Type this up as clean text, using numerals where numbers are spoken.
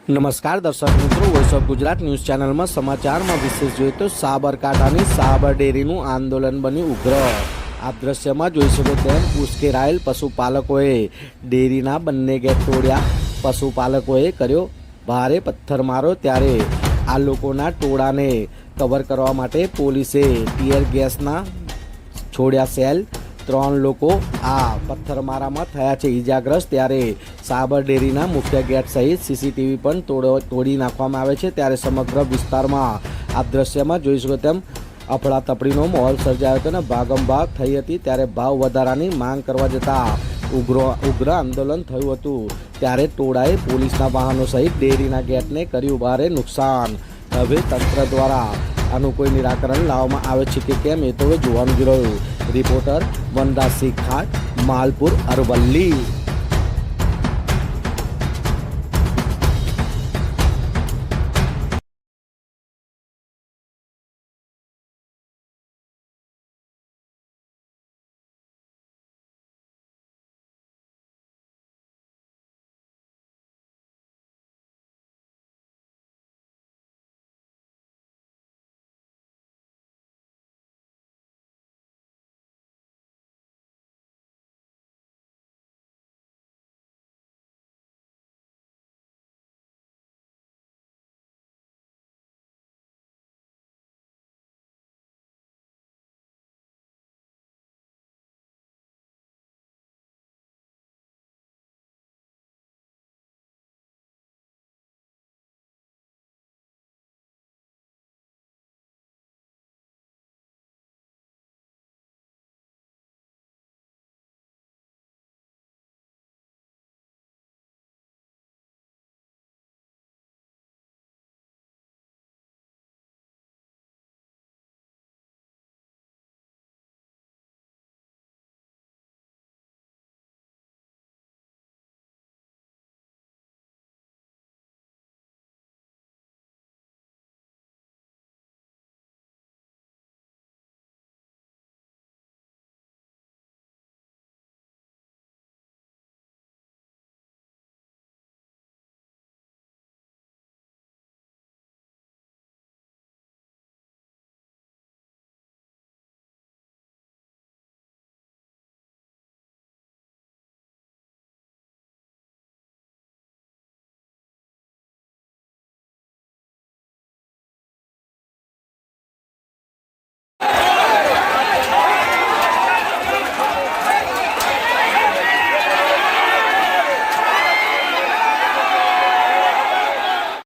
નમસ્કાર દર્શક મિત્રો, વોઇસ ઓફ ગુજરાત ન્યૂઝ ચેનલમાં સમાચારમાં વિશેષ જોઈએ તો સાબરકાંઠાની સાબર ડેરીનું આંદોલન બન્યું ઉગ્ર। આ દ્રશ્યમાં જોઈ શકો તેમ ઉશ્કેરાયેલ પશુપાલકોએ ડેરીના બંને ગેટ તોડ્યા। પશુપાલકોએ કર્યો ભારે પથ્થરમારો, ત્યારે આ લોકોના ટોળાને કવર કરવા માટે પોલીસે ટીયર ગેસના છોડ્યા સેલ। 3 લોકો આ પથ્થરમારામાં થયા છે ઈજાગ્રસ્ત। ત્યારે સાબર ડેરીના મુખ્ય ગેટ સહિત સીસીટીવી પણ તોડી નાખવામાં આવે છે। ત્યારે સમગ્ર વિસ્તારમાં આ દ્રશ્યમાં જોઈ શકો તેમ અફડાતફડીનો માહોલ સર્જાયો હતો અને ભાગમભાગ થઈ હતી। ત્યારે ભાવ વધારાની માંગ કરવા જતાં ઉગ્ર આંદોલન થયું હતું। ત્યારે ટોળાએ પોલીસના વાહનો સહિત ડેરીના ગેટને કર્યું ભારે નુકસાન। હવે તંત્ર દ્વારા આનું કોઈ નિરાકરણ લાવવામાં આવે છે કે કેમ, એ તો જોવાનું જ રહ્યું। રિપોર્ટર વનરાજસિંહ ખાટ, માલપુર, અરવલ્લી।